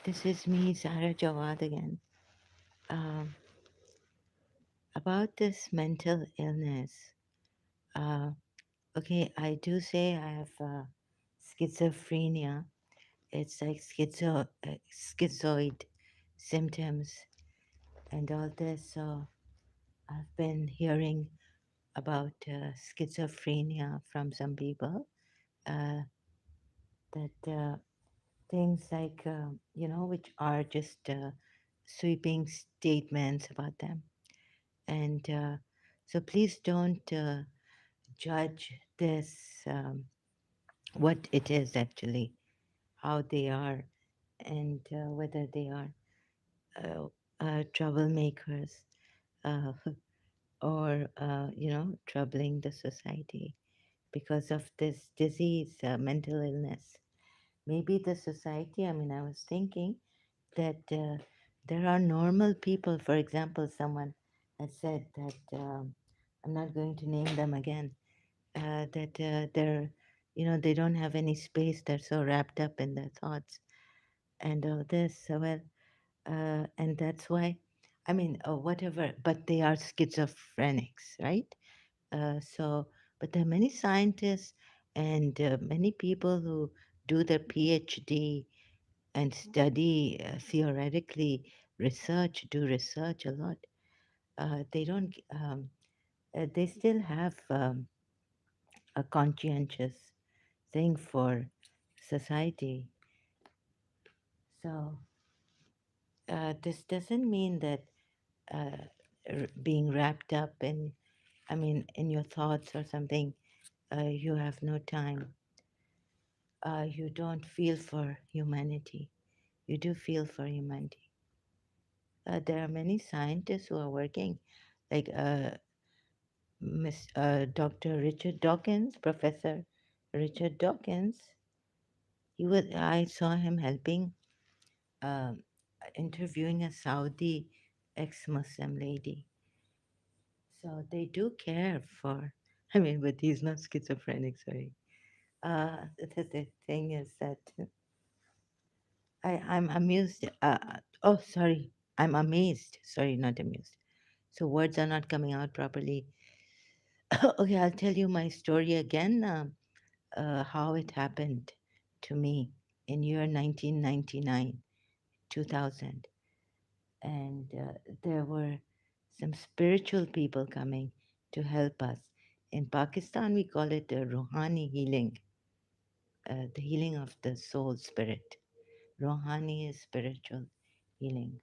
This is me, Sarah Jawad again. Um, about this mental illness. Uh, okay, I do say I have schizophrenia. It's like schizoid symptoms and all this. So I've been hearing about schizophrenia from some people. Uh, that things like which are just sweeping statements about them. And so please don't judge this, what it is actually, how they are, and whether they are troublemakers, uh, or, troubling the society because of this disease, mental illness. Maybe the society, I mean, I was thinking that there are normal people. For example, someone has said that, I'm not going to name them again, that they're, they don't have any space. They're so wrapped up in their thoughts and all this. So, well, and that's why, I mean, whatever, but they are schizophrenics, right? But there are many scientists and many people who do their PhD and study theoretically do research a lot. They don't, they still have a conscientious thing for society. So this doesn't mean that uh, being wrapped up in, I mean, in your thoughts or something, you have no time. You don't feel for humanity. You do feel for humanity. There are many scientists who are working, like Dr. Richard Dawkins, Professor Richard Dawkins. I saw him helping, um, interviewing a Saudi ex-Muslim lady. So they do care for. I mean, but he's not schizophrenic. Sorry. The thing is that I'm amused. Oh, sorry. I'm amazed. Sorry, not amused. So words are not coming out properly. Okay, I'll tell you my story again. How it happened to me in year 1999, 2000. And there were some spiritual people coming to help us. In Pakistan, we call it a Rohani healing, the healing of the soul spirit. Rohani is spiritual healing.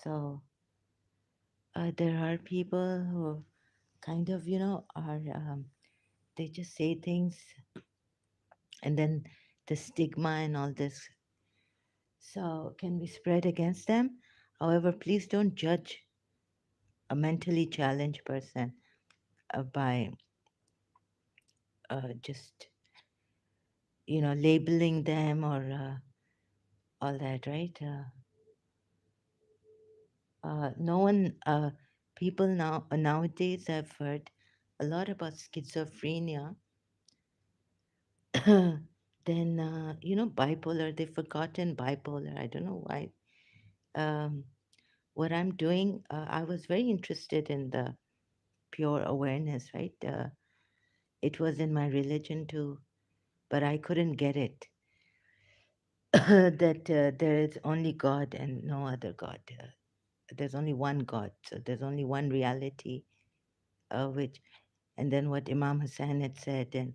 So there are people who kind of, are, they just say things and then the stigma and all this, so can be spread against them. However, please don't judge a mentally challenged person by just labeling them or all that, right? No one, people nowadays, I've heard a lot about schizophrenia. Then bipolar. They've forgotten bipolar. I don't know why. Um, what I'm doing, I was very interested in the pure awareness, right? It was in my religion too, but I couldn't get it. That there is only God and no other God. There's only one God, so there's only one reality, which, and then what Imam Hussain had said, and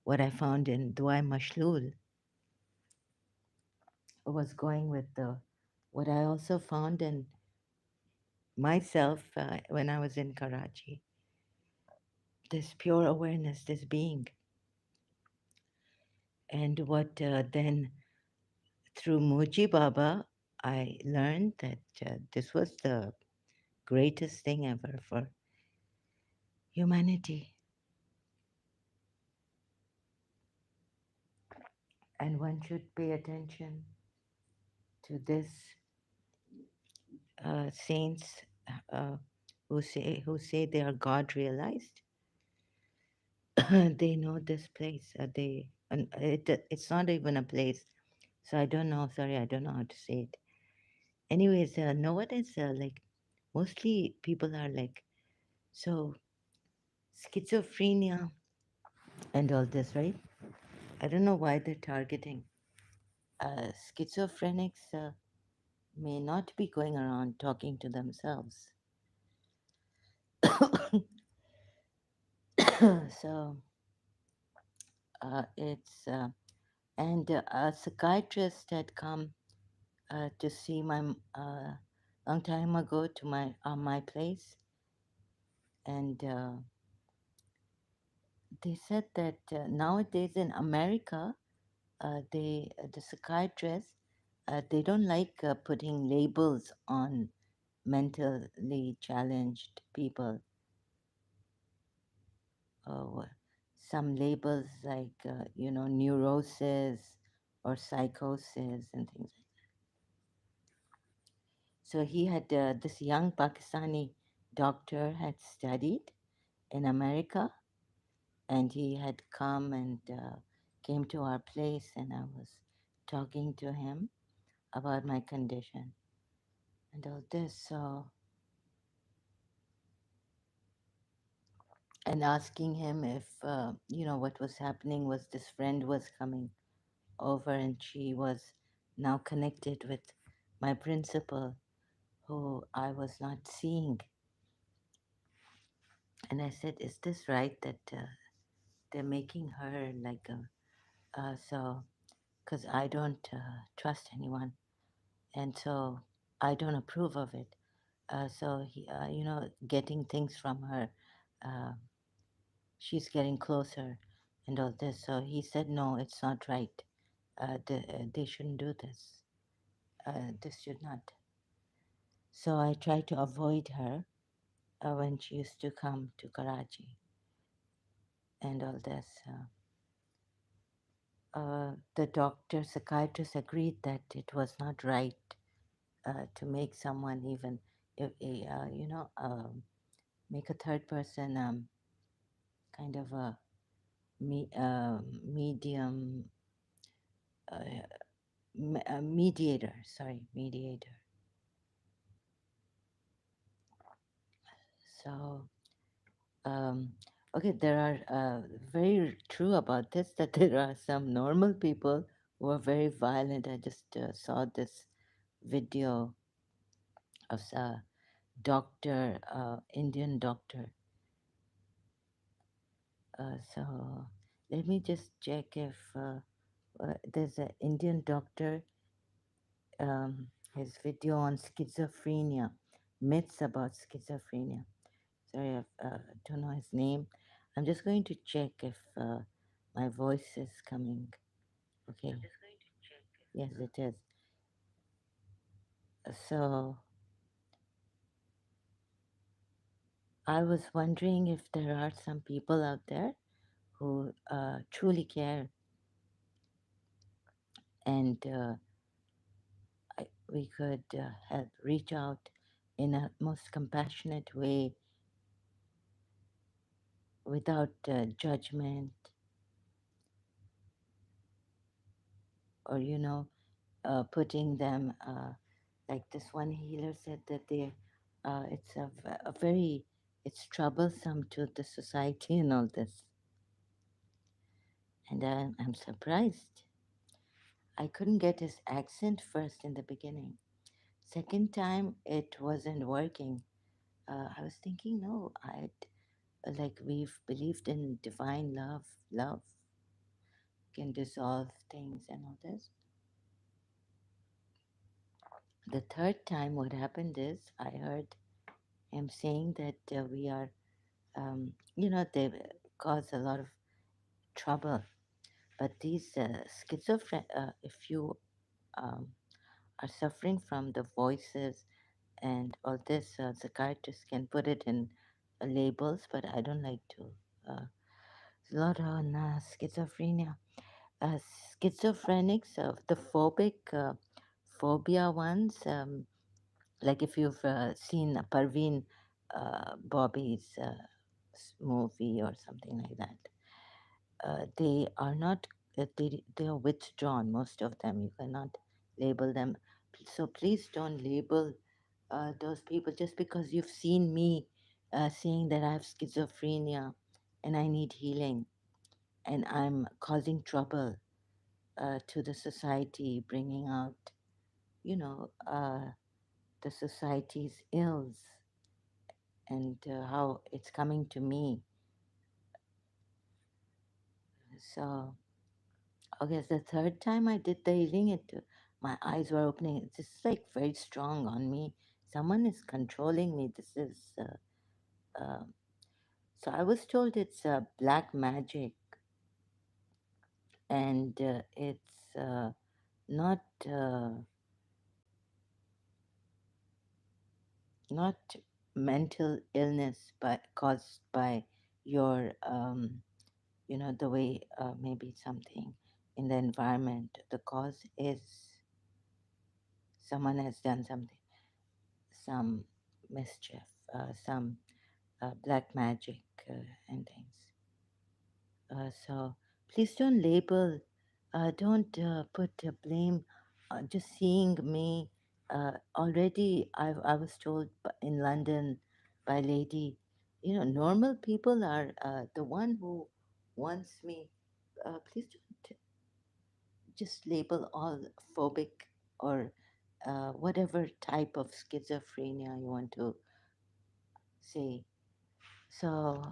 what I found in Dua Mashlul was going with the what I also found in myself when I was in Karachi. This pure awareness, this being, and what then through Muji Baba, I learned that this was the greatest thing ever for humanity. And one should pay attention to this saints uh, who say they are God realized. They know this place. It's not even a place. So I don't know. Sorry, I don't know how to say it. Anyways, no one is like, mostly people are like, so schizophrenia and all this, right? I don't know why they're targeting. Schizophrenics may not be going around talking to themselves. So it's, and a psychiatrist had come to see long time ago to my place, and they said that nowadays in America, the psychiatrists, they don't like putting labels on mentally challenged people, or some labels like neurosis or psychosis and things like. So he had this young Pakistani doctor had studied in America, and he had come and came to our place, and I was talking to him about my condition and all this. So, and asking him if what was happening was this friend was coming over, and she was now connected with my principal, who I was not seeing. And I said, "Is this right that they're making her like a so?" Because I don't trust anyone, and so I don't approve of it. So he, getting things from her, uh, she's getting closer, and all this. So he said, "No, it's not right. They shouldn't do this. This should not." So I tried to avoid her when she used to come to Karachi and all this. The doctor, psychiatrist agreed that it was not right to make someone even, if, make a third person kind of medium, uh, mediator, sorry, mediator. So, um, okay, there are very true about this that there are some normal people who are very violent. I just saw this video of a doctor, Indian doctor. So let me just check if there's an Indian doctor, his video on schizophrenia, myths about schizophrenia. Sorry, I don't know his name. I'm just going to check if my voice is coming. Okay. Yes, it is. So I was wondering if there are some people out there who truly care, and we could help reach out in a most compassionate way without judgment, or putting them like this one healer said that it's a very, it's troublesome to the society and all this. And I'm surprised. I couldn't get his accent first in the beginning. Second time, it wasn't working. I was thinking, no, like we've believed in divine love, love can dissolve things and all this. The third time, what happened is I heard him saying that we are, they cause a lot of trouble. But these if you um, are suffering from the voices and all this, psychiatrists can put it in labels, but I don't like to. A lot on schizophrenia. Uh, Schizophrenics, the phobia ones, like if you've seen Parveen Bobby's movie or something like that, they are not. they are withdrawn. Most of them, you cannot label them. So please don't label those people just because you've seen me saying that I have schizophrenia and I need healing and I'm causing trouble to the society, bringing out, you know, the society's ills and how it's coming to me. So, okay, it's the third time I did the healing. My eyes were opening. It's just like very strong on me. Someone is controlling me. This is uh, so I was told it's black magic, and it's not uh, not mental illness, but caused by your the way maybe something in the environment. The cause is someone has done something, some mischief, some black magic and things. So please don't label, don't put blame. Just seeing me, already I was told in London by a lady, normal people are the one who wants me. Please don't just label all phobic or whatever type of schizophrenia you want to say. So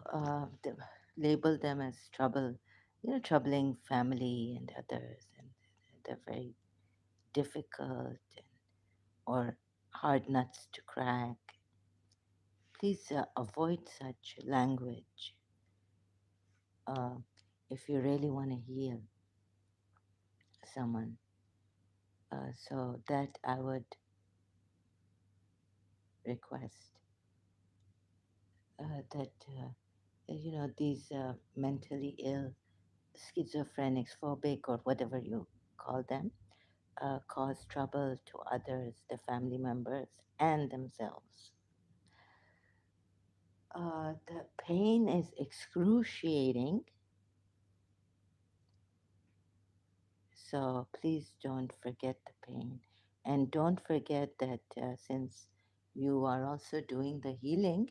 label them as trouble, troubling family and others, and they're very difficult or hard nuts to crack. Please avoid such language uh, if you really want to heal someone. So that I would request that these mentally ill, schizophrenics, phobic, or whatever you call them cause trouble to others, their family members, and themselves. The pain is excruciating, so please don't forget the pain. And don't forget that since you are also doing the healing,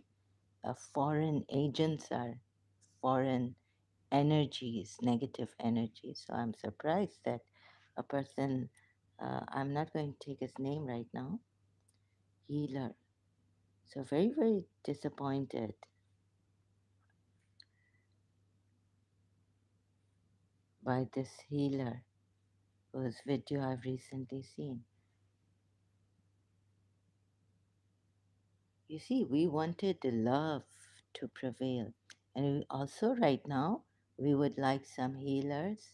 foreign agents are foreign energies, negative energies. So I'm surprised that a person, I'm not going to take his name right now, healer. So very, very disappointed by this healer whose video I've recently seen. You see, we wanted the love to prevail. And we also, right now, we would like some healers,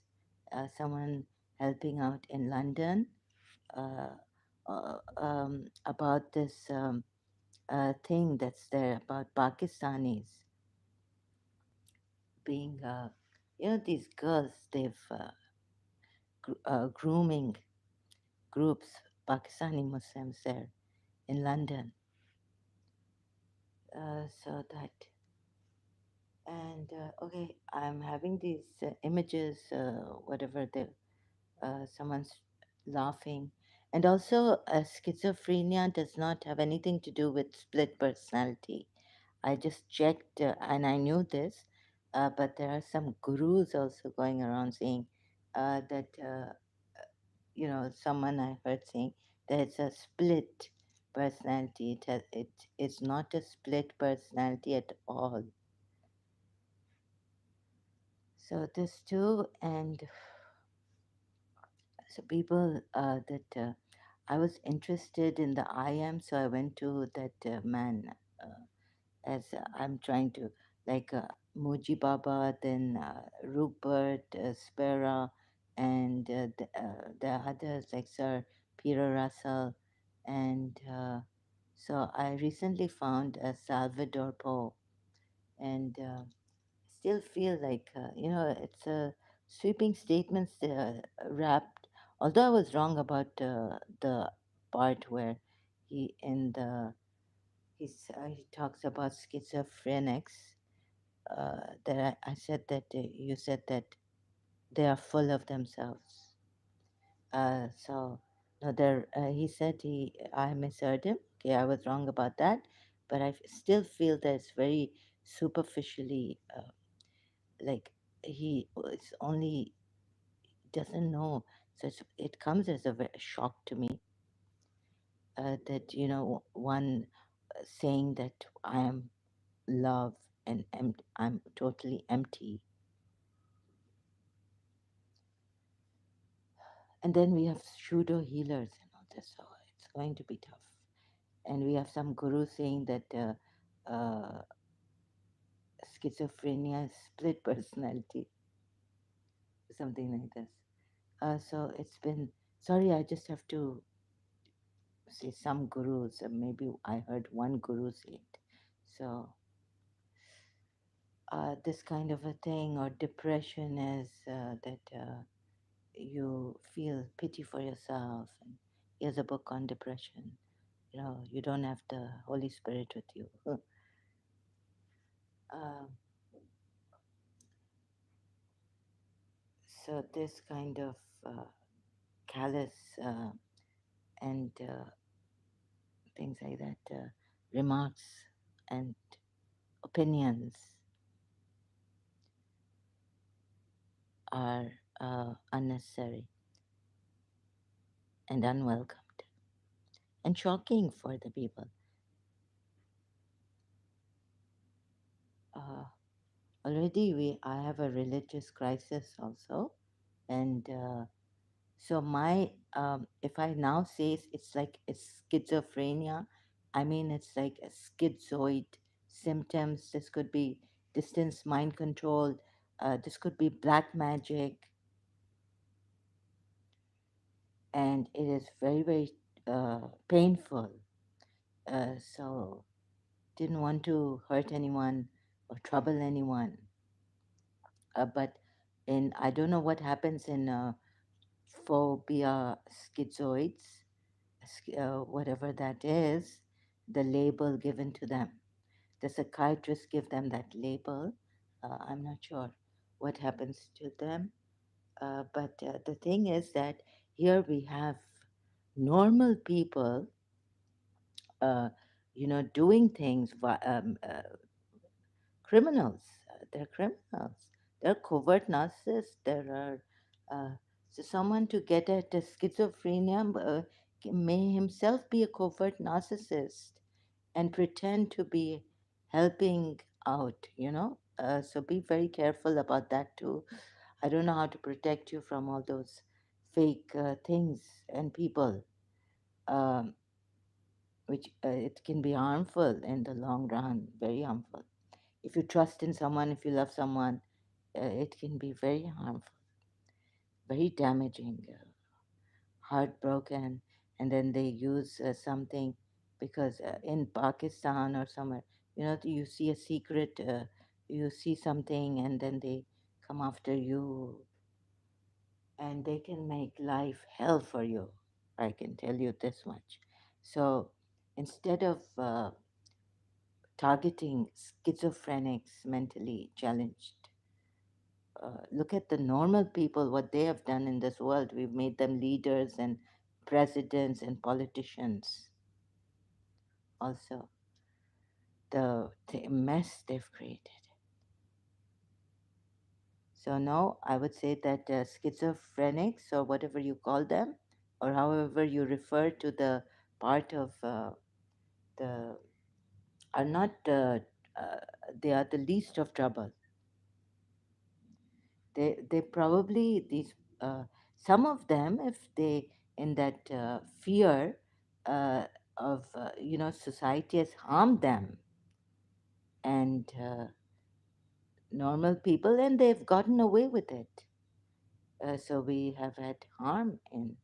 someone helping out in London uh, about this thing that's there about Pakistanis being, these girls, they've grooming groups, Pakistani Muslims there in London. So that, and okay, I'm having these images, whatever the someone's laughing, and also schizophrenia does not have anything to do with split personality. I just checked, and I knew this, but there are some gurus also going around saying that someone I heard saying that it's a split personality. It is not a split personality at all. So this too, and so people that I was interested in the I am, so I went to that man as I'm trying to like Muji Baba, then Rupert, Spera, and the others like Sir Peter Russell, and so I recently found Salvador Poe, and still feel like it's a sweeping statements wrapped. Although I was wrong about the part where he in the he talks about schizophrenics. That I said that you said that They are full of themselves. So no, there. He said I misheard him. Okay, I was wrong about that, but still feel that it's very superficially like he is only doesn't know. So it comes as a shock to me that one saying that I am love and I'm totally empty. And then we have pseudo healers and all this, so it's going to be tough. And we have some guru saying that schizophrenia is split personality, something like this. So it's been, sorry, I just have to say some gurus, maybe I heard one guru say it. So this kind of a thing, or depression is that you feel pity for yourself. And here's a book on depression. You don't have the Holy Spirit with you. uh, so this kind of callous and things like that, remarks and opinions are unnecessary and unwelcomed and shocking for the people. Uh, Already I have a religious crisis also, and so my if I now say it's like it's schizophrenia, I mean it's like a schizoid symptoms. This could be distance mind control. This could be black magic, and it is very very painful. So didn't want to hurt anyone or trouble anyone. But in I don't know what happens in phobia schizoids, whatever that is, the label given to them. The psychiatrists give them that label. I'm not sure what happens to them. But the thing is that here we have normal people, doing things, criminals. They're criminals. They're covert narcissists. There are so someone to get at schizophrenia may himself be a covert narcissist and pretend to be helping out. So be very careful about that too. I don't know how to protect you from all those fake things and people, um, which it can be harmful in the long run, very harmful. If you trust in someone, if you love someone, it can be very harmful, very damaging, heartbroken, and then they use something because in Pakistan or somewhere, you see a secret, you see something, and then they come after you, and they can make life hell for you. I can tell you this much. So instead of targeting schizophrenics, mentally challenged, look at the normal people, what they have done in this world. We've made them leaders and presidents and politicians. Also, the mess they've created. So, no, I would say that schizophrenics, or whatever you call them, or however you refer to the part of the, are not, uh, they are the least of trouble. They probably these some of them, if they in that fear of society has harmed them, and normal people, and they've gotten away with it. So we have had harm in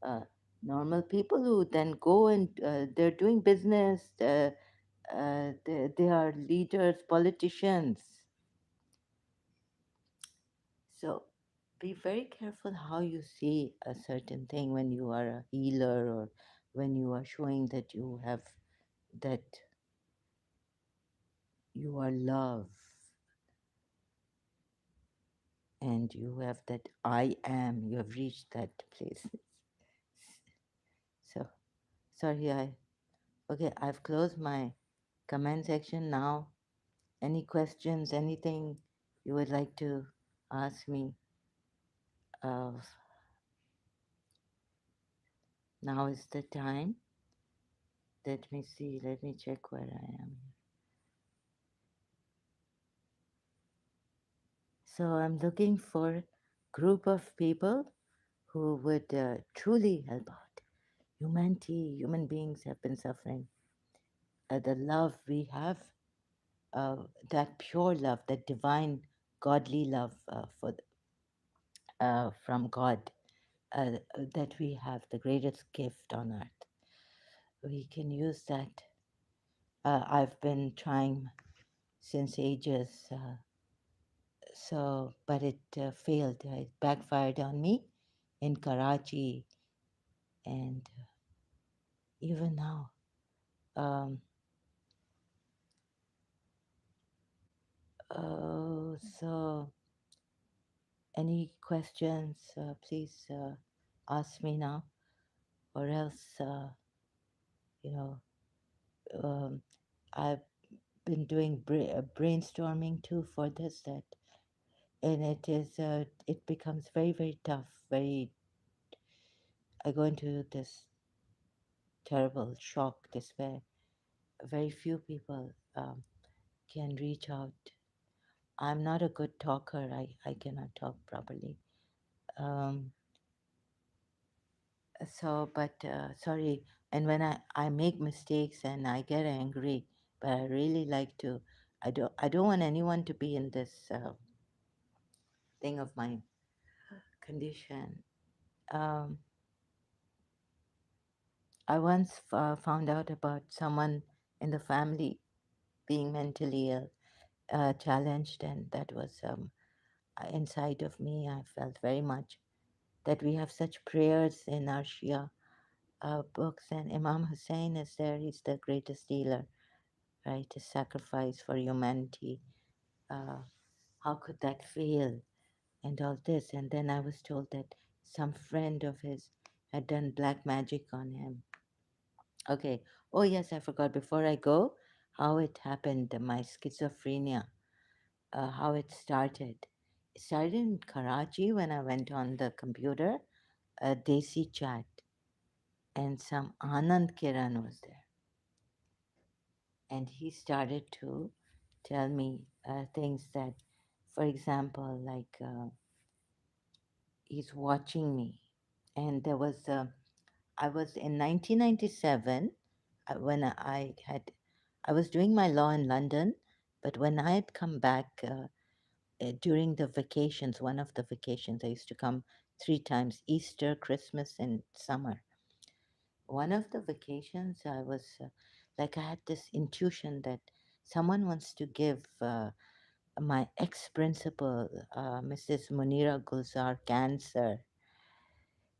uh, normal people who then go and they're doing business. They are leaders, politicians. So be very careful how you see a certain thing when you are a healer, or when you are showing that that you are love. and you have that I am, you have reached that place. So, sorry, okay, I've closed my comment section now. Any questions, anything you would like to ask me? Uh, Now is the time. Let me see, let me check where I am. So I'm looking for a group of people who would truly help out. Humanity, human beings have been suffering. The love we have, uh, that pure love, that divine, godly love from God, that we have, the greatest gift on earth. We can use that. I've been trying since ages, but it failed. It backfired on me in Karachi, and even now. Um, so, any questions? Please ask me now, or else, you know, um, I've been doing brainstorming too for this, that, and it becomes very, very tough. I go into this terrible shock, despair. Very few people can reach out. I'm not a good talker. I cannot talk properly. Um, but sorry. And when I make mistakes and I get angry, but I really like to. I don't want anyone to be in this thing of my condition. Um, I once found out about someone in the family being mentally ill, challenged, and that was inside of me. I felt very much that we have such prayers in our Shia books, and Imam Hussein is there. He's the greatest healer, right? A sacrifice for humanity. Uh, how could that fail? And all this. And then I was told that some friend of his had done black magic on him. Okay. Oh, yes, I forgot before I go how it happened, my schizophrenia, how it started. It started in Karachi when I went on the computer, a Desi chat, and some Anand Kiran was there. And he started to tell me things that, for example, like he's watching me. And I was in 1997 when I was doing my law in London, but when I had come back during the vacations, one of the vacations, I used to come three times: Easter, Christmas, and summer. One of the vacations, I was like, I had this intuition that someone wants to give my ex principal, Mrs. Munira Gulzar, cancer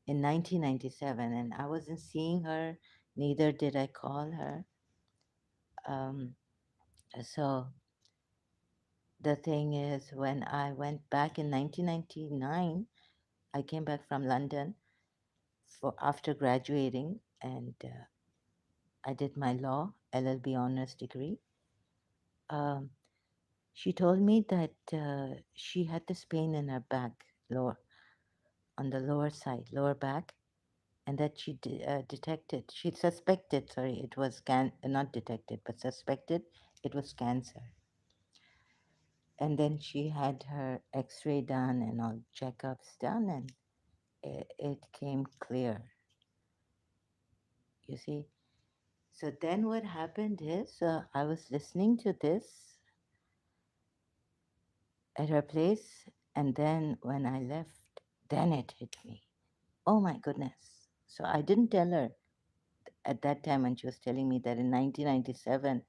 in 1997, and I wasn't seeing her, neither did I call her. Um, so the thing is, when I went back in 1999, I came back from London for after graduating, and I did my law LLB honors degree. Um, she told me that she had this pain in her back, lower on the lower side, lower back, and that detected, she suspected, sorry, it was not detected, but suspected it was cancer. And then she had her X-ray done and all checkups done, and it came clear. You see. So then what happened is I was listening to this at her place, and then when I left, then it hit me. Oh my goodness. So I didn't tell her at that time when she was telling me that in 1997,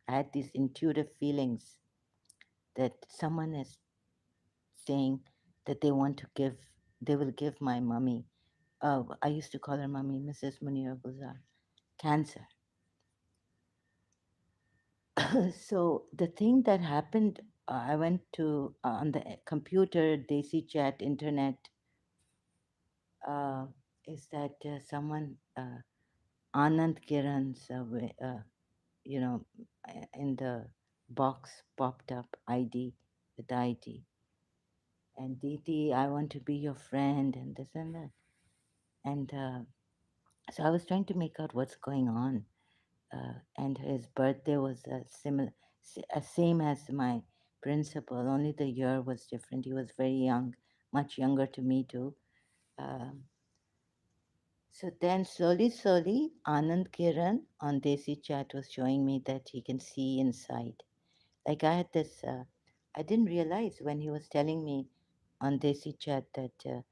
I had these intuitive feelings that someone is saying that they will give my mummy, I used to call her mummy, Mrs. Munira Gulzar, cancer. So the thing that happened I went to on the computer, Desi Chat internet. Uh, is that someone Anand Kiran's you know in the box popped up ID with ID and Diti, I want to be your friend and this and that. And so I was trying to make out what's going on. And his birthday was same as my principal, only the year was different. He was very young, much younger to me too. Um, so then slowly, Anand Kiran on Desi Chat was showing me that he can see inside. Like I had this, I didn't realize when he was telling me on Desi Chat that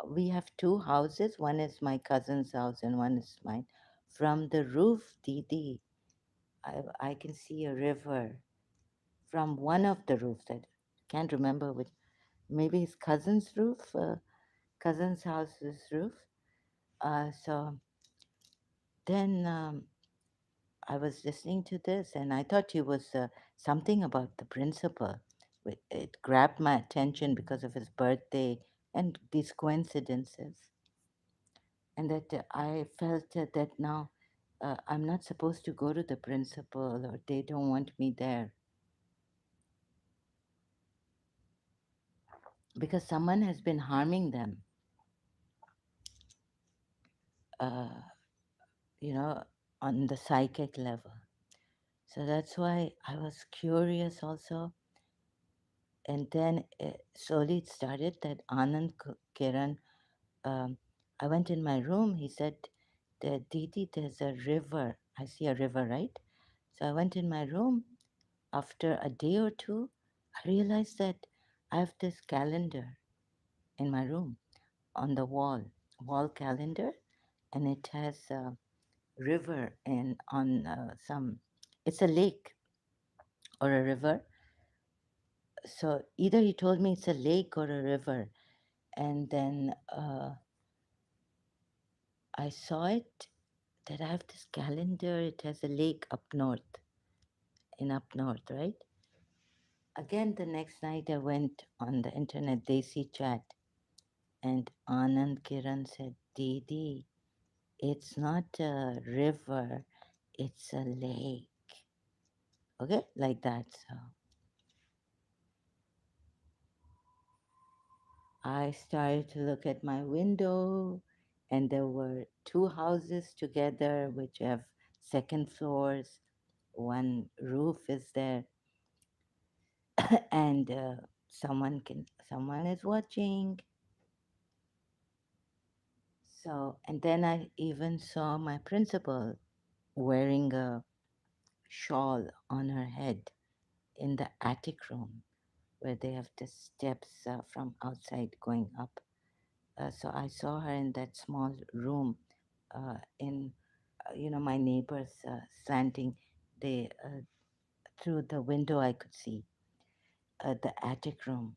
we have two houses. One is my cousin's house and one is mine. From the roof, Didi, I can see a river from one of the roofs. I can't remember which. Maybe his cousin's roof, cousin's house's roof. So then I was listening to this and I thought it was something about the principal. It grabbed my attention because of his birthday and these coincidences. And that I felt that now I'm not supposed to go to the principal or they don't want me there because someone has been harming them, uh, you know, on the psychic level. So that's why I was curious also. And then slowly it started that Kiran, um, I went in my room. He said, Didi, there's a river. I see a river, right? So I went in my room. After a day or two, I realized that I have this calendar in my room on the wall calendar, and it has a river and on it's a lake or a river. So either he told me it's a lake or a river, and then I saw it that I have this calendar. It has a lake up north, right? Again, the next night I went on the internet, Desi Chat, and Anand Kiran said, Didi, it's not a river, it's a lake. Okay, like that. So I started to look at my window, and there were two houses together which have second floors. One roof is there, and someone is watching. So, and then I even saw my principal wearing a shawl on her head in the attic room where they have the steps from outside going up. So I saw her in that small room in, my neighbors slanting. They through the window I could see the attic room.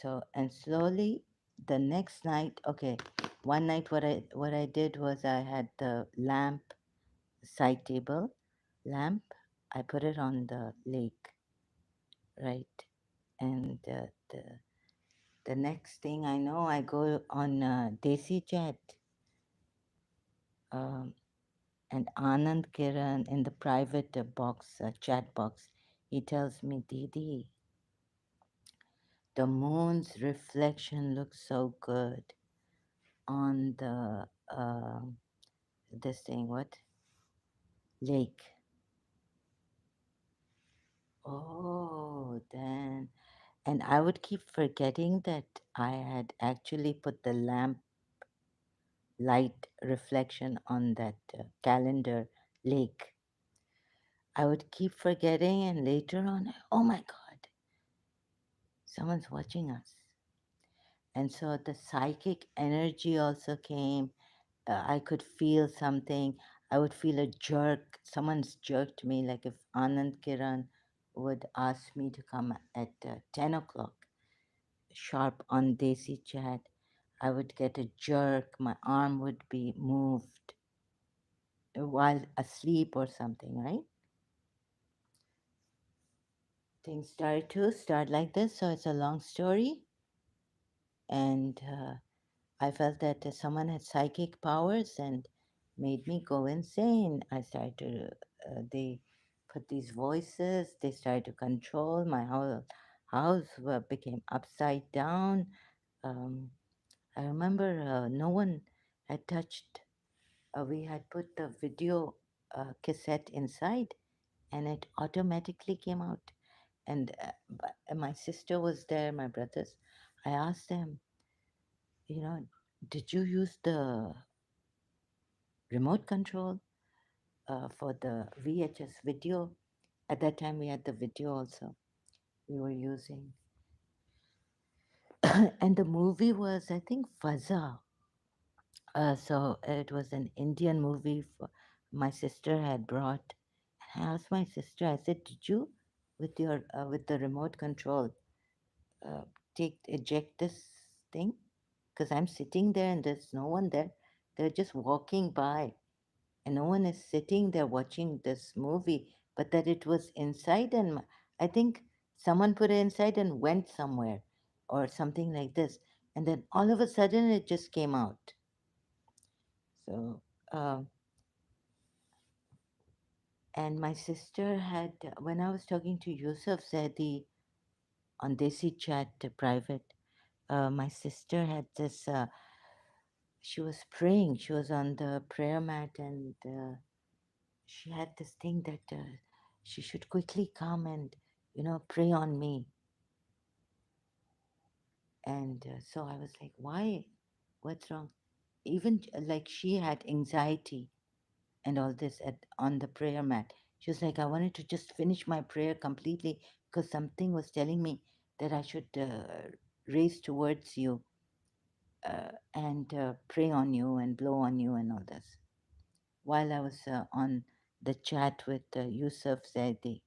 So and slowly the next night, okay, one night what I did was I had the lamp side table lamp. I put it on the lake, right, and the next thing I know, I go on Desi Chat, um, and Anand Kiran in the private box, chat box, he tells me, Didi, the moon's reflection looks so good on the this thing, what lake? Oh, then, and I would keep forgetting that I had actually put the lamp light reflection on that calendar lake. I would keep forgetting, and later on, oh my God, someone's watching us. And so the psychic energy also came. I could feel something. I would feel a jerk. Someone's jerked me, like if Anand Kiran would ask me to come at 10 o'clock sharp on Desi Chat. I would get a jerk. My arm would be moved while asleep or something, right? things start like this. So it's a long story, and I felt that someone had psychic powers and made me go insane. I started to, they put these voices, they started to control my whole house, became upside down. Um, I remember no one had touched, we had put the video cassette inside and it automatically came out. And my sister was there, my brothers. I asked them, you know, did you use the remote control for the VHS video? At that time, we had the video also we were using. And the movie was, I think, Fuzza. So it was an Indian movie my sister had brought. And I asked my sister, I said, did you, with the remote control, uh, eject this thing? Because I'm sitting there and there's no one there. They're just walking by and no one is sitting there watching this movie, but that it was inside, and I think someone put it inside and went somewhere or something like this. And then all of a sudden it just came out. So, uh, and my sister had, when I was talking to Yusuf Zaidi on Desi Chat private, my sister had this, she was praying, she was on the prayer mat and she had this thing that she should quickly come and pray on me. And so I was like, why, what's wrong? Even like she had anxiety and all this on the prayer mat. She was like, I wanted to just finish my prayer completely because something was telling me that I should raise towards you and pray on you and blow on you and all this while I was on the chat with Yusuf Zaidi.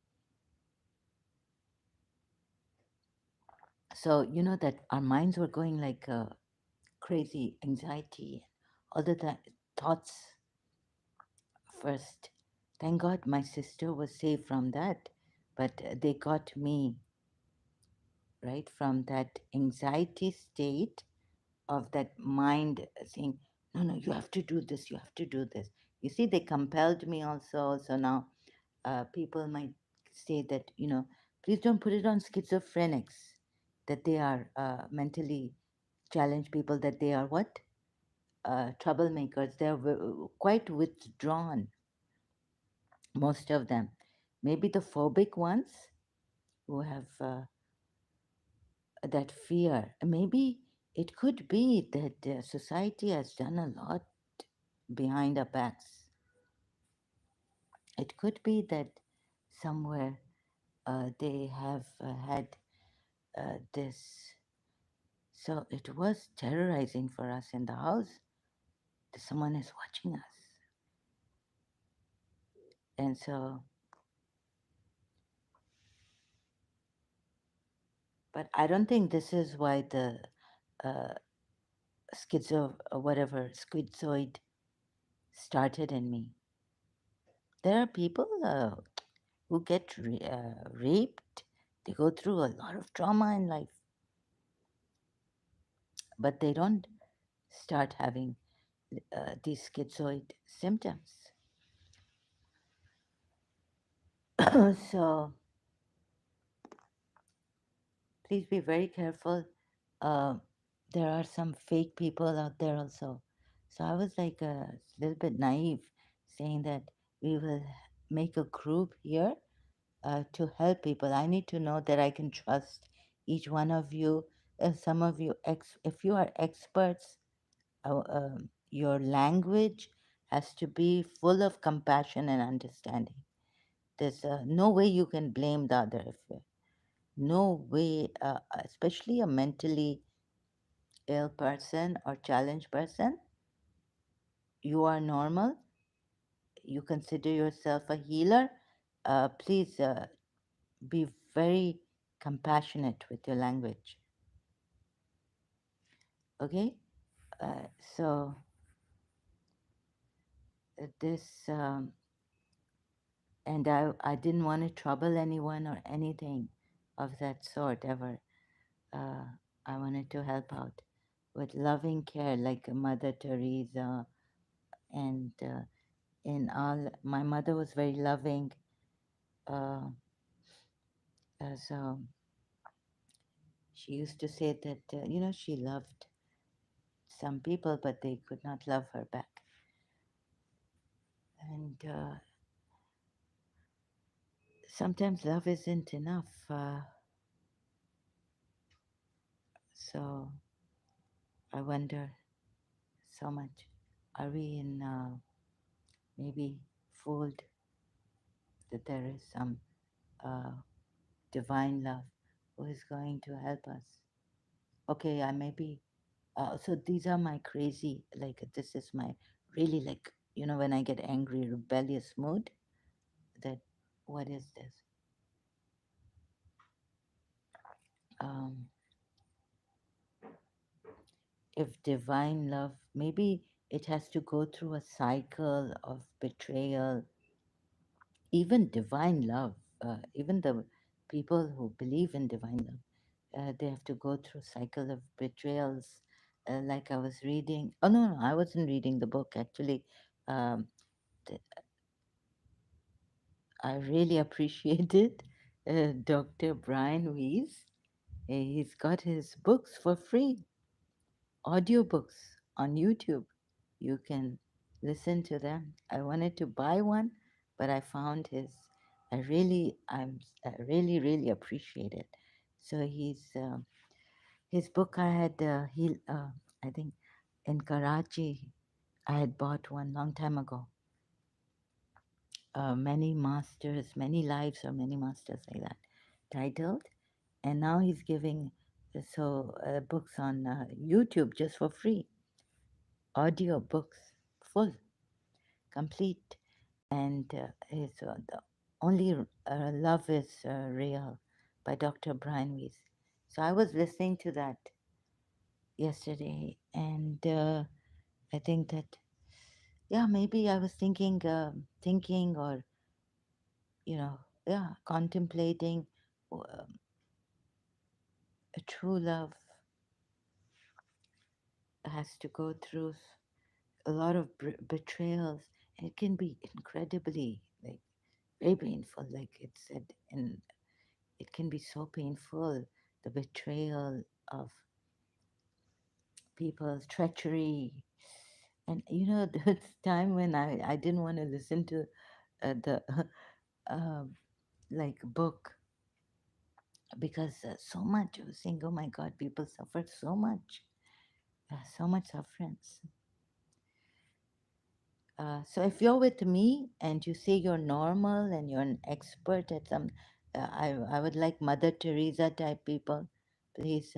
So, that our minds were going like crazy anxiety, all the thoughts first. Thank God my sister was safe from that, but they got me, right, from that anxiety state of that mind saying, no, no, you have to do this, you have to do this. You see, they compelled me also. So now people might say that, please don't put it on schizophrenics, that they are mentally challenged people, that they are what? Troublemakers. They're quite withdrawn, most of them. Maybe the phobic ones who have that fear. Maybe it could be that society has done a lot behind our backs. It could be that somewhere they have had this. So it was terrorizing for us in the house that someone is watching us. And so, but I don't think this is why the uh, schizoid started in me. There are people who get raped, they go through a lot of trauma in life, but they don't start having these schizoid symptoms. So please be very careful. Uh, there are some fake people out there also. So I was like a little bit naive saying that we will make a group here to help people. I need to know that I can trust each one of you. Some of you, if you are experts, your language has to be full of compassion and understanding. There's no way you can blame the other. No way, especially a mentally ill person or challenged person. You are normal. You consider yourself a healer. Please be very compassionate with your language. Okay? So this, and I didn't want to trouble anyone or anything. of that sort ever. Uh, I wanted to help out with loving care, like Mother Teresa, and in all, my mother was very loving. Uh, so she used to say that she loved some people, but they could not love her back. And sometimes love isn't enough. So I wonder so much. Are we in maybe fooled that there is some uh, divine love who is going to help us? Okay, I maybe. So these are my crazy, like, this is my really, like, when I get angry, rebellious mood. That, what is this? Um, if divine love, maybe it has to go through a cycle of betrayal, even divine love, even the people who believe in divine love, they have to go through cycle of betrayals. Like I was reading, oh no, no, I wasn't reading the book actually. Um, th- I really appreciated Dr. Brian Weiss. He's got his books for free, audiobooks on YouTube. You can listen to them. I wanted to buy one, but I found his. I really, really appreciate it. So his book. I had I think in Karachi. I had bought one long time ago. Many masters, many lives, or many masters like that, titled. And now he's giving books on YouTube just for free, audio books, full, complete. And his the only love is real by Dr. Brian Weiss. So I was listening to that yesterday, and I think that, yeah, maybe I was thinking, or yeah, contemplating a true love has to go through a lot of betrayals, and it can be incredibly, like, very painful, like it said, and it can be so painful, the betrayal of people's treachery. And this time when I didn't want to listen to the like book, because so much, I was saying, oh my God, people suffered so much sufferance. So if you're with me and you say you're normal and you're an expert at some, I would like Mother Teresa type people, please,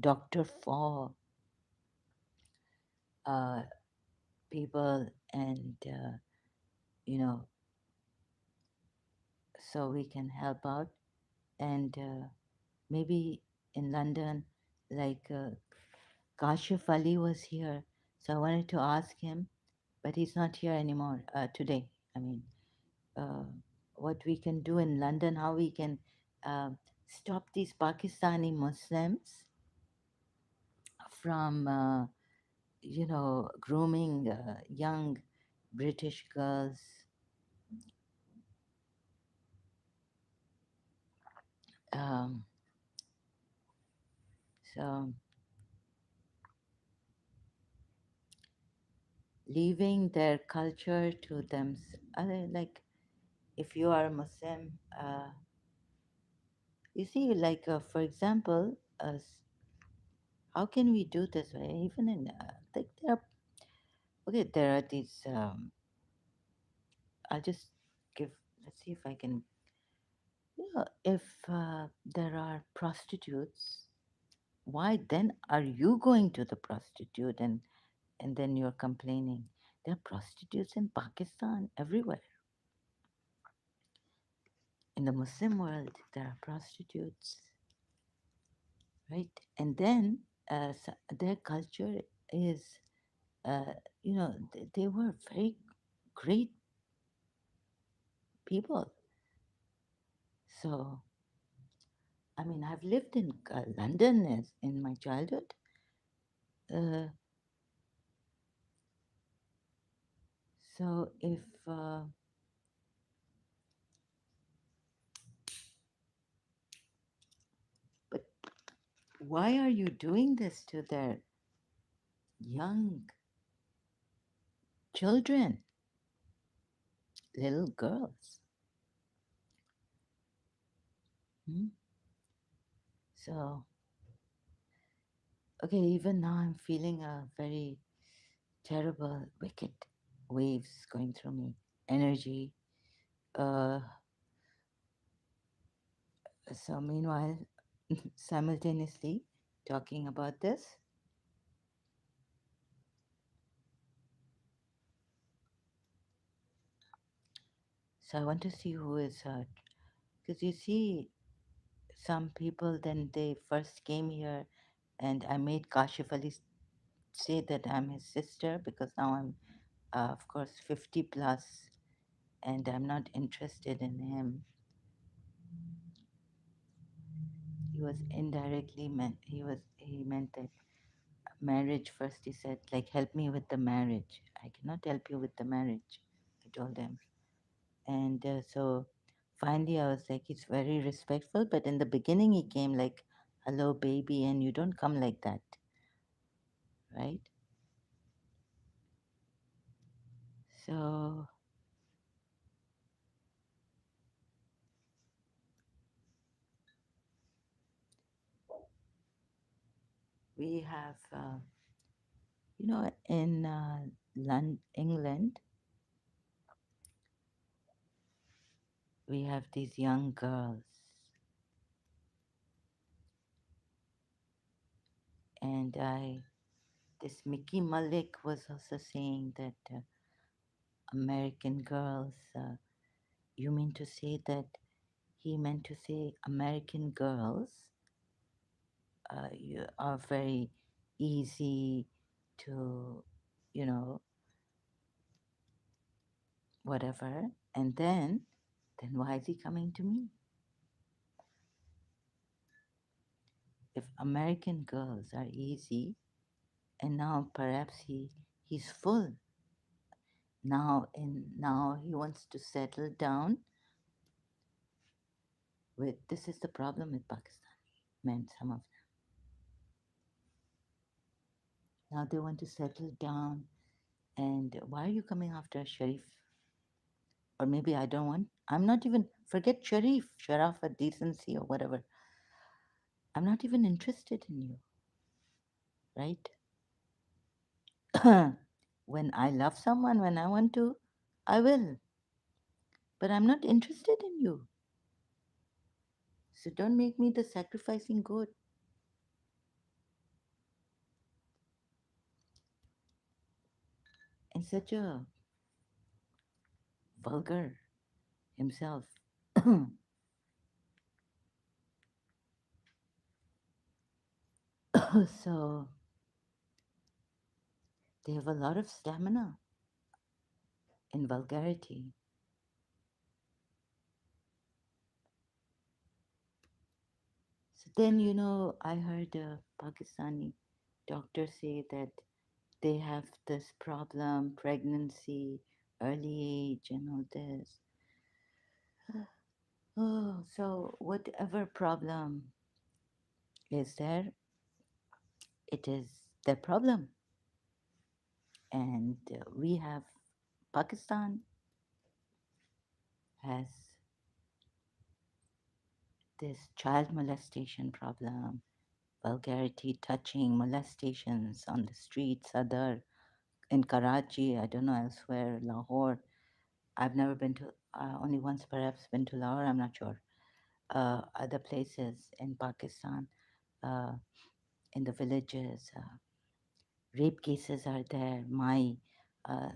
Dr. For uh, people, and you know, so we can help out. And maybe in London, like Kashif Ali was here, so I wanted to ask him, but he's not here anymore today. I mean, uh, what we can do in London, how we can uh, stop these Pakistani Muslims from, grooming young British girls. Um, so leaving their culture to them. Like, if you are a Muslim, you see, like, for example, how can we do this? Even in, like, okay, there are these. I'll just give. Let's see if I can. If there are prostitutes, why then are you going to the prostitute, and then you're complaining? There are prostitutes in Pakistan everywhere. In the Muslim world, there are prostitutes, right? And then their culture is, they were very great people. So I mean, I've lived in London as in my childhood. Uh, so if, but why are you doing this to their young children, little girls? Hmm? So, okay, even now I'm feeling a very terrible, wicked waves going through me, energy. Uh, so, meanwhile, simultaneously talking about this, so I want to see who is hurt. Because you see, some people, then they first came here, and I made Kashif Ali say that I'm his sister because now I'm, of course, 50 plus, and I'm not interested in him. He was indirectly meant, he meant that marriage first. He said, like, help me with the marriage. I cannot help you with the marriage, I told him. And so finally I was like, he's very respectful, but in the beginning he came like, hello baby, and you don't come like that, right? So we have, in England, we have these young girls, and this Mickey Malik was also saying that American girls, you mean to say that he meant to say American girls you are very easy to, you know, whatever. And then why is he coming to me? If American girls are easy, and now perhaps he's full. Now he wants to settle down with. This is the problem with Pakistani men. Some of them now they want to settle down. And why are you coming after Sharif? Or maybe I don't want. I'm not even forget Sharif, Sharafat, decency, or whatever. I'm not even interested in you, right? When I love someone, when I want to, I will. But I'm not interested in you. So don't make me the sacrificing goat. And such a vulgar himself. So they have a lot of stamina in vulgarity. So then, I heard a Pakistani doctor say that they have this problem, pregnancy, early age, and all this. Oh, so whatever problem is there, it is their problem. And we have, Pakistan has this child molestation problem, vulgarity, touching, molestations on the streets, other in Karachi, I don't know, elsewhere, Lahore. I've never been to, only once perhaps been to Lahore, I'm not sure. Other places in Pakistan, uh, in the villages, rape cases are there. My uh,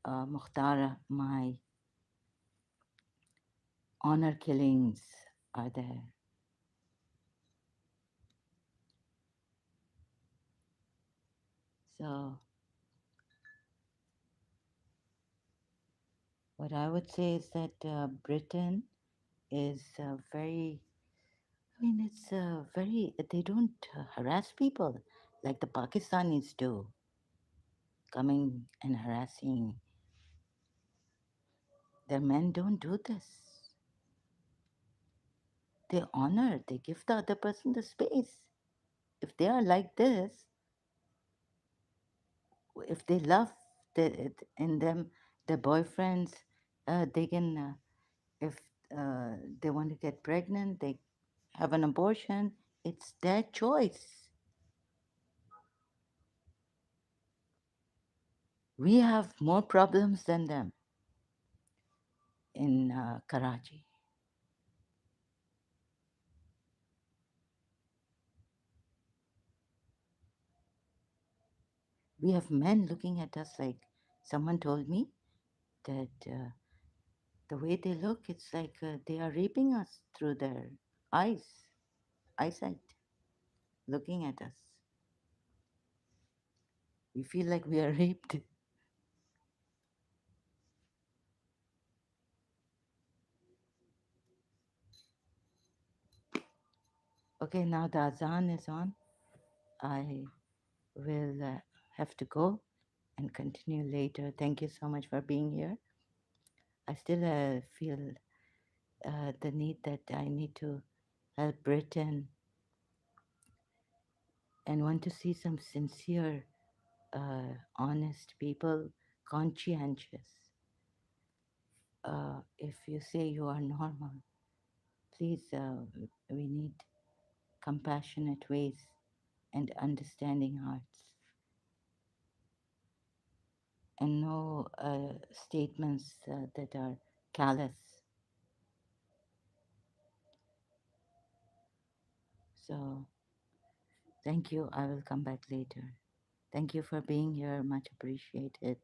Mukhtar, my honor killings are there. So, what I would say is that Britain is very, I mean, it's very, they don't harass people like the Pakistanis do, coming and harassing. Their men don't do this. They honor, they give the other person the space. If they are like this, if they love in them, their boyfriends, they can, if they want to get pregnant, they have an abortion. It's their choice. We have more problems than them in Karachi. We have men looking at us like someone told me that the way they look, it's like they are raping us through their eyes, eyesight, looking at us. We feel like we are raped. Okay, now the azan is on. I will have to go and continue later. Thank you so much for being here. I still feel the need that I need to help Britain and want to see some sincere, honest people, conscientious. If you say you are normal, please, we need compassionate ways and understanding hearts, and no statements that are callous. So, thank you. I will come back later. Thank you for being here. Much appreciated.